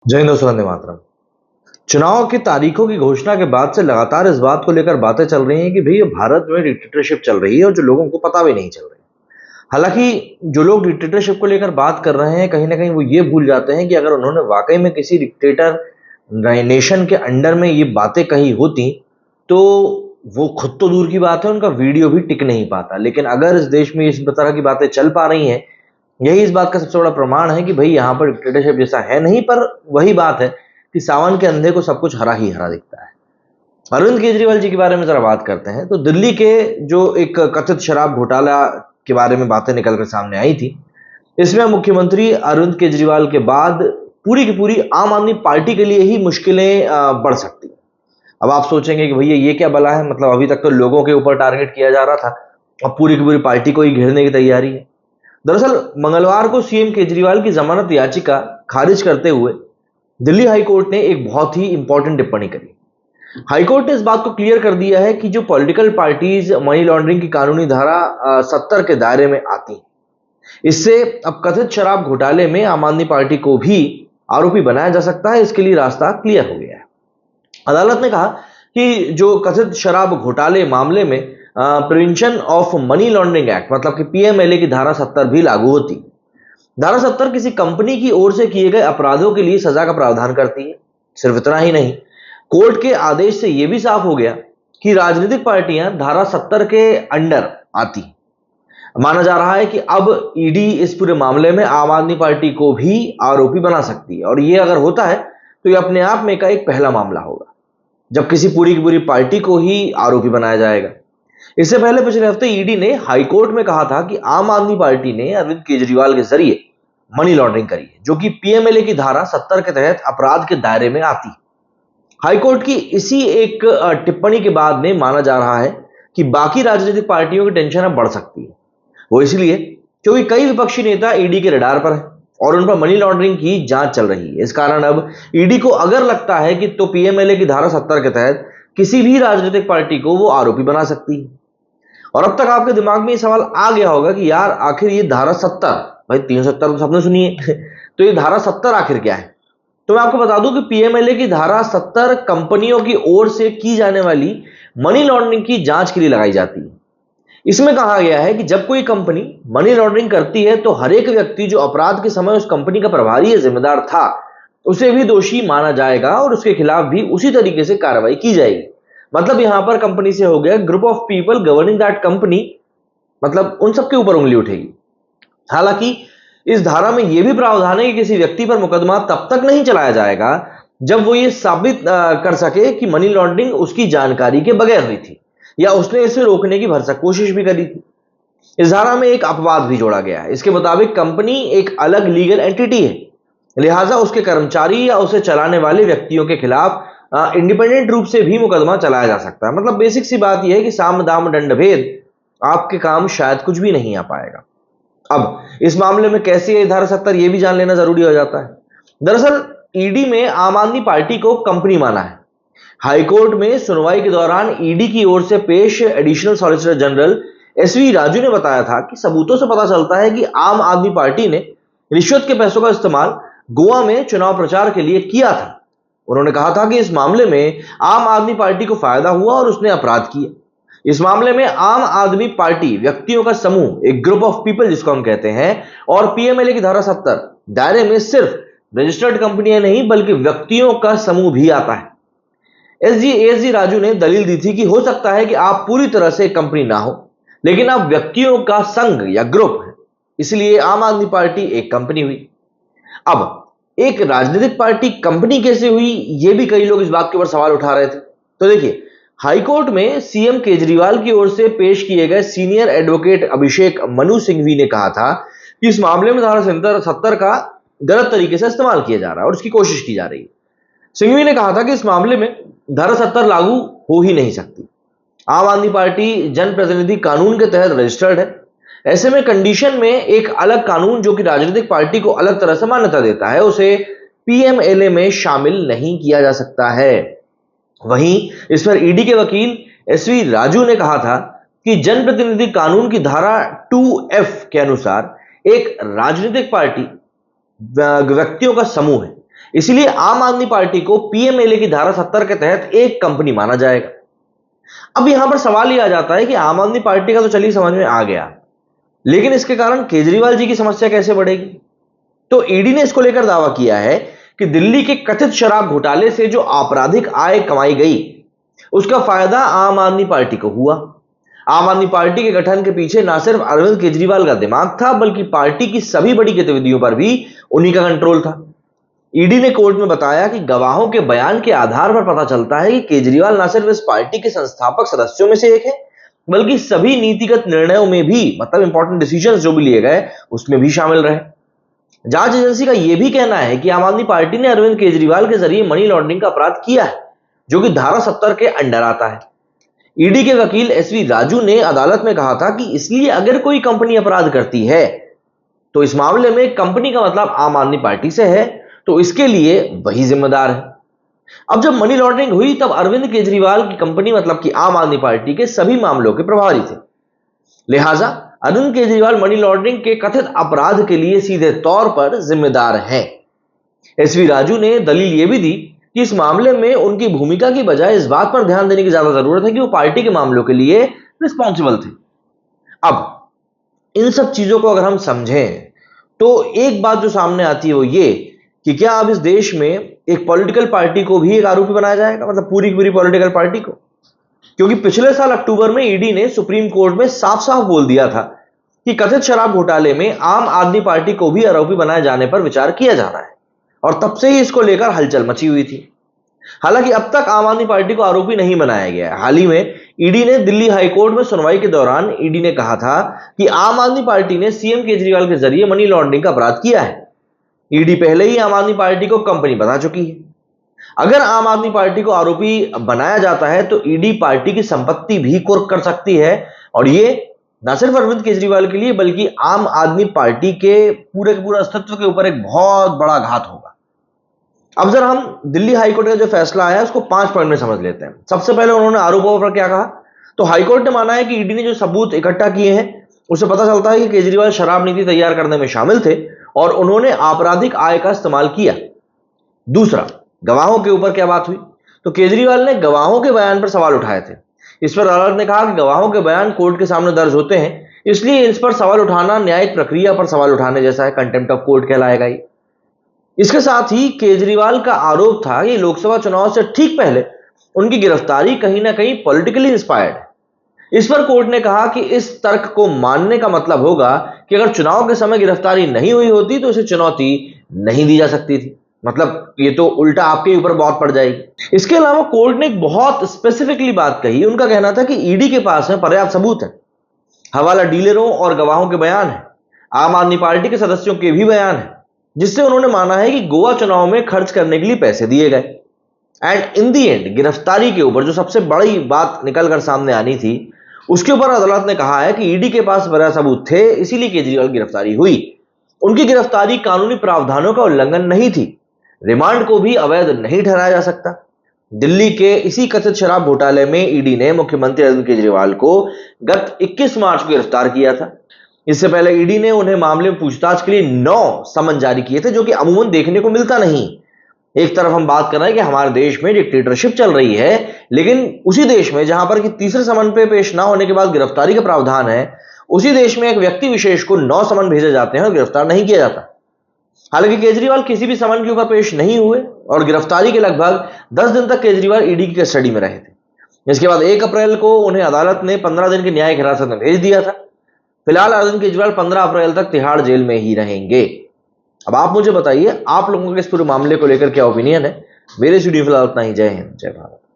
जय हिंद दोस्तों, वंदे मातरम। चुनाव की तारीखों की घोषणा के बाद से लगातार इस बात को लेकर बातें चल रही हैं कि भई भारत में डिक्टेटरशिप चल रही है और जो लोगों को पता भी नहीं चल रही। हालांकि जो लोग डिक्टेटरशिप को लेकर बात कर रहे हैं, कहीं ना कहीं वो ये भूल जाते हैं कि अगर उन्होंने वाकई में किसी डिक्टेटर नेशन के अंडर में ये बातें कही होती तो वो खुद तो दूर की बात है, उनका वीडियो भी टिक नहीं पाता। लेकिन अगर इस देश में इस तरह की बातें चल पा रही हैं, यही इस बात का सबसे बड़ा प्रमाण है कि भाई यहाँ पर डिक्टेटरशिप जैसा है नहीं। पर वही बात है कि सावन के अंधे को सब कुछ हरा ही हरा दिखता है। अरविंद केजरीवाल जी के बारे में जरा बात करते हैं। तो दिल्ली के जो एक कथित शराब घोटाला के बारे में बातें निकलकर सामने आई थी, इसमें मुख्यमंत्री अरविंद केजरीवाल के बाद पूरी की पूरी आम आदमी पार्टी के लिए ही मुश्किलें बढ़ सकती हैं। अब आप सोचेंगे कि भैया ये क्या बला है, मतलब अभी तक तो लोगों के ऊपर टारगेट किया जा रहा था, अब पूरी की पूरी पार्टी को ही घेरने की तैयारी है। दरअसल मंगलवार को सीएम केजरीवाल की जमानत याचिका खारिज करते हुए दिल्ली हाईकोर्ट ने एक बहुत ही इंपॉर्टेंट टिप्पणी करी। हाईकोर्ट ने इस बात को क्लियर कर दिया है कि जो पॉलिटिकल पार्टीज मनी लॉन्ड्रिंग की कानूनी धारा 70 के दायरे में आती हैं, इससे अब कथित शराब घोटाले में आम आदमी पार्टी को भी आरोपी बनाया जा सकता है। इसके लिए रास्ता क्लियर हो गया है। अदालत ने कहा कि जो कथित शराब घोटाले मामले में prevention of money laundering act मतलब कि पीएमएलए की धारा 70 भी लागू होती है। धारा 70 किसी कंपनी की ओर से किए गए अपराधों के लिए सजा का प्रावधान करती है। सिर्फ इतना ही नहीं, कोर्ट के आदेश से यह भी साफ हो गया कि राजनीतिक पार्टियां धारा 70 के अंडर आती हैं। माना जा रहा है कि अब ईडी इस पूरे मामले में आम आदमी पार्टी को भी आरोपी बना सकती है, और यह अगर होता है तो यह अपने आप में का एक पहला मामला होगा जब किसी पूरी की पूरी पार्टी को ही आरोपी बनाया जाएगा। इससे पहले पिछले हफ्ते ईडी ने हाईकोर्ट में कहा था कि आम आदमी पार्टी ने अरविंद केजरीवाल के जरिए मनी लॉन्ड्रिंग करी है, जो कि पीएमएलए की धारा 70 के तहत अपराध के दायरे में आती है। हाईकोर्ट की इसी एक टिप्पणी के बाद में माना जा रहा है कि बाकी राजनीतिक पार्टियों की टेंशन अब बढ़ सकती है। वो इसलिए क्योंकि कई विपक्षी नेता ईडी के रडार पर हैं और उन पर मनी लॉन्ड्रिंग की जांच चल रही है। इस कारण अब ईडी को अगर लगता है कि तो पीएमएलए की धारा 70 के तहत किसी भी राजनीतिक पार्टी को वो आरोपी बना सकती है। और अब तक आपके दिमाग में ये सवाल आ गया होगा कि यार आखिर ये धारा 70, भाई 370 तो सबने सुनी है तो ये धारा 70 आखिर क्या है? तो मैं आपको बता दूं कि पीएमएलए की धारा 70 कंपनियों की ओर से की जाने वाली मनी लॉन्ड्रिंग की जांच के लिए लगाई जाती है। इसमें कहा गया है कि जब कोई कंपनी मनी लॉन्ड्रिंग करती है तो हर एक व्यक्ति जो अपराध के समय उस कंपनी का प्रभारी या जिम्मेदार था, उसे भी दोषी माना जाएगा और उसके खिलाफ भी उसी तरीके से कार्रवाई की जाएगी। मतलब यहां पर कंपनी से हो गया group of people governing that company, मतलब उन सबके ऊपर उंगली उठेगी। हालांकि इस धारा में यह भी प्रावधान है कि किसी व्यक्ति पर मुकदमा तब तक नहीं चलाया जाएगा जब वो ये साबित कर सके कि मनी लॉन्ड्रिंग उसकी जानकारी के बगैर हुई थी या उसने इसे रोकने की भरसक कोशिश भी करी थी। इस धारा में एक अपवाद भी जोड़ा गया है। इसके मुताबिक कंपनी एक अलग लीगल एंटिटी है, लिहाजा उसके कर्मचारी या उसे चलाने वाले व्यक्तियों के खिलाफ इंडिपेंडेंट रूप से भी मुकदमा चलाया जा सकता है। मतलब बेसिक सी बात यह है कि साम दाम दंड भेद आपके काम शायद कुछ भी नहीं आ पाएगा। अब इस मामले में कैसे है धारा 70 ये भी जान लेना जरूरी हो जाता है। दरअसल ईडी में आम आदमी पार्टी को कंपनी माना है। हाईकोर्ट में सुनवाई के दौरान ईडी की ओर से पेश additional solicitor general SV Raju ने बताया था कि सबूतों से पता चलता है कि आम आदमी पार्टी ने रिश्वत के पैसों का इस्तेमाल गोवा में चुनाव प्रचार के लिए किया था। उन्होंने कहा था कि इस मामले में आम आदमी पार्टी को फायदा हुआ और उसने अपराध किया। इस मामले में आम आदमी पार्टी व्यक्तियों का समूह, एक ग्रुप ऑफ पीपल जिसको हम कहते हैं, और पीएमएलए की धारा 70 दायरे में सिर्फ रजिस्टर्ड कंपनियां नहीं बल्कि व्यक्तियों का समूह भी आता है। एसजी राजू ने दलील दी थी कि हो सकता है कि आप पूरी तरह से कंपनी ना हो, लेकिन आप व्यक्तियों का संघ या ग्रुप है, इसलिए आम आदमी पार्टी एक कंपनी हुई। अब एक राजनीतिक पार्टी कंपनी कैसे हुई, यह भी कई लोग इस बात के ऊपर सवाल उठा रहे थे। तो देखिए, हाईकोर्ट में सीएम केजरीवाल की ओर से पेश किए गए सीनियर एडवोकेट अभिषेक मनु सिंघवी ने कहा था कि इस मामले में धारा 70 का गलत तरीके से इस्तेमाल किया जा रहा है और उसकी कोशिश की जा रही है। सिंघवी ने कहा था कि इस मामले में धारा 70 लागू हो ही नहीं सकती। आम आदमी पार्टी जनप्रतिनिधि कानून के तहत रजिस्टर्ड है। ऐसे में कंडीशन में एक अलग कानून जो कि राजनीतिक पार्टी को अलग तरह से मान्यता देता है, उसे पीएमएलए में शामिल नहीं किया जा सकता है। वहीं इस पर ईडी के वकील एसवी राजू ने कहा था कि जनप्रतिनिधि कानून की धारा 2F के अनुसार एक राजनीतिक पार्टी व्यक्तियों का समूह है, इसलिए आम आदमी पार्टी को पीएमएलए की धारा 70 के तहत एक कंपनी माना जाएगा। अब यहां पर सवाल यह आ जाता है कि आम आदमी पार्टी का तो चलिए समझ में आ गया, लेकिन इसके कारण केजरीवाल जी की समस्या कैसे बढ़ेगी? तो ईडी ने इसको लेकर दावा किया है कि दिल्ली के कथित शराब घोटाले से जो आपराधिक आय कमाई गई, उसका फायदा आम आदमी पार्टी को हुआ। आम आदमी पार्टी के गठन के पीछे ना सिर्फ अरविंद केजरीवाल का दिमाग था, बल्कि पार्टी की सभी बड़ी गतिविधियों पर भी उन्हीं का कंट्रोल था। ईडी ने कोर्ट में बताया कि गवाहों के बयान के आधार पर पता चलता है कि केजरीवाल न सिर्फ इस पार्टी के संस्थापक सदस्यों में से एक है, बल्कि सभी नीतिगत निर्णयों में भी, मतलब इंपॉर्टेंट डिसीजंस जो भी लिए गए उसमें भी शामिल रहे। जांच एजेंसी का यह भी कहना है कि आम आदमी पार्टी ने अरविंद केजरीवाल के जरिए मनी लॉन्ड्रिंग का अपराध किया है, जो कि धारा 70 के अंडर आता है। ईडी के वकील एसवी राजू ने अदालत में कहा था कि इसलिए अगर कोई कंपनी अपराध करती है तो इस मामले में कंपनी का मतलब आम आदमी पार्टी से है, तो इसके लिए वही जिम्मेदार है। अब जब मनी लॉन्ड्रिंग हुई तब अरविंद केजरीवाल की कंपनी, मतलब कि आम आदमी पार्टी के सभी मामलों के प्रभारी थे। लिहाजा अरविंद केजरीवाल मनी लॉन्ड्रिंग के कथित अपराध के लिए सीधे तौर पर जिम्मेदार हैं। एसवी राजू ने दलील यह भी दी कि इस मामले में उनकी भूमिका की बजाय इस बात पर ध्यान देने की ज्यादा जरूरत है कि वो पार्टी के मामलों के लिए रिस्पॉन्सिबल थे। अब इन सब चीजों को अगर हम समझें तो एक बात जो सामने आती है वो ये कि क्या अब इस देश में एक पॉलिटिकल पार्टी को भी एक आरोपी बनाया जाएगा, मतलब पूरी की पूरी पॉलिटिकल पार्टी को? क्योंकि पिछले साल अक्टूबर में ईडी ने सुप्रीम कोर्ट में साफ साफ बोल दिया था कि कथित शराब घोटाले में आम आदमी पार्टी को भी आरोपी बनाए जाने पर विचार किया जा रहा है, और तब से ही इसको लेकर हलचल मची हुई थी। हालांकि अब तक आम आदमी पार्टी को आरोपी नहीं बनाया गया है। हाल ही में ईडी ने दिल्ली हाईकोर्ट में सुनवाई के दौरान ईडी ने कहा था कि आम आदमी पार्टी ने सीएम केजरीवाल के जरिए मनी लॉन्ड्रिंग का अपराध किया है। ईडी पहले ही आम आदमी पार्टी को कंपनी बता चुकी है। अगर आम आदमी पार्टी को आरोपी बनाया जाता है तो ईडी पार्टी की संपत्ति भी कुर्क कर सकती है, और ये न सिर्फ अरविंद केजरीवाल के लिए बल्कि आम आदमी पार्टी के पूरे अस्तित्व के ऊपर एक बहुत बड़ा घात होगा। अब जरा हम दिल्ली हाईकोर्ट का जो फैसला आया उसको 5 पॉइंट में समझ लेते हैं। सबसे पहले उन्होंने आरोपों पर क्या कहा, तो हाईकोर्ट ने माना है कि ईडी ने जो सबूत इकट्ठा किए हैं उससे पता चलता है कि केजरीवाल शराब नीति तैयार करने में शामिल थे और उन्होंने आपराधिक आय का इस्तेमाल किया। दूसरा, गवाहों के ऊपर क्या बात हुई, तो केजरीवाल ने गवाहों के बयान पर सवाल उठाए थे। इस पर अदालत ने कहा कि गवाहों के बयान कोर्ट के सामने दर्ज होते हैं, इसलिए इस पर सवाल उठाना न्यायिक प्रक्रिया पर सवाल उठाने जैसा है, कंटेम्प्ट ऑफ कोर्ट कहलाएगा ये। इसके साथ ही केजरीवाल का आरोप था कि लोकसभा चुनाव से ठीक पहले उनकी गिरफ्तारी कहीं ना कहीं पॉलिटिकली इंस्पायर्ड है। इस पर कोर्ट ने कहा कि इस तर्क को मानने का मतलब होगा कि अगर चुनाव के समय गिरफ्तारी नहीं हुई होती तो इसे चुनौती नहीं दी जा सकती थी, मतलब ये तो उल्टा आपके ऊपर बहुत पड़ जाएगी। इसके अलावा कोर्ट ने एक बहुत स्पेसिफिकली बात कही। उनका कहना था कि ईडी के पास में पर्याप्त सबूत है, हवाला डीलरों और गवाहों के बयान है, आम आदमी पार्टी के सदस्यों के भी बयान है, जिससे उन्होंने माना है कि गोवा चुनाव में खर्च करने के लिए पैसे दिए गए। एंड इन दी एंड गिरफ्तारी के ऊपर जो सबसे बड़ी बात निकलकर सामने आनी थी, उसके ऊपर अदालत ने कहा है कि ईडी के पास पर्याप्त सबूत थे, इसीलिए केजरीवाल की गिरफ्तारी हुई। उनकी गिरफ्तारी कानूनी प्रावधानों का उल्लंघन नहीं थी, रिमांड को भी अवैध नहीं ठहराया जा सकता। दिल्ली के इसी कथित शराब घोटाले में ईडी ने मुख्यमंत्री अरविंद केजरीवाल को गत 21 मार्च को गिरफ्तार किया था। इससे पहले ईडी ने उन्हें मामले में पूछताछ के लिए 9 समन जारी किए थे, जो कि अमूमन देखने को मिलता नहीं। एक तरफ हम बात कर रहे हैं कि हमारे देश में डिक्टेटरशिप चल रही है, लेकिन उसी देश में जहां पर कि तीसरे समन पे पेश ना होने के बाद गिरफ्तारी का प्रावधान है, उसी देश में एक व्यक्ति विशेष को 9 समन भेजे जाते हैं और गिरफ्तार नहीं किया जाता। हालांकि केजरीवाल किसी भी समन के ऊपर पेश नहीं हुए और गिरफ्तारी के लगभग 10 दिन तक केजरीवाल ईडी की कस्टडी में रहे थे। इसके बाद 1 अप्रैल को उन्हें अदालत ने 15 दिन की न्यायिक हिरासत में भेज दिया था। फिलहाल अरविंद केजरीवाल 15 अप्रैल तक तिहाड़ जेल में ही रहेंगे। अब आप मुझे बताइए, आप लोगों के इस पूरे मामले को लेकर क्या ओपिनियन है? मेरे स्टूडियो फिलहाल इतना ही। जय हिंद, जय भारत।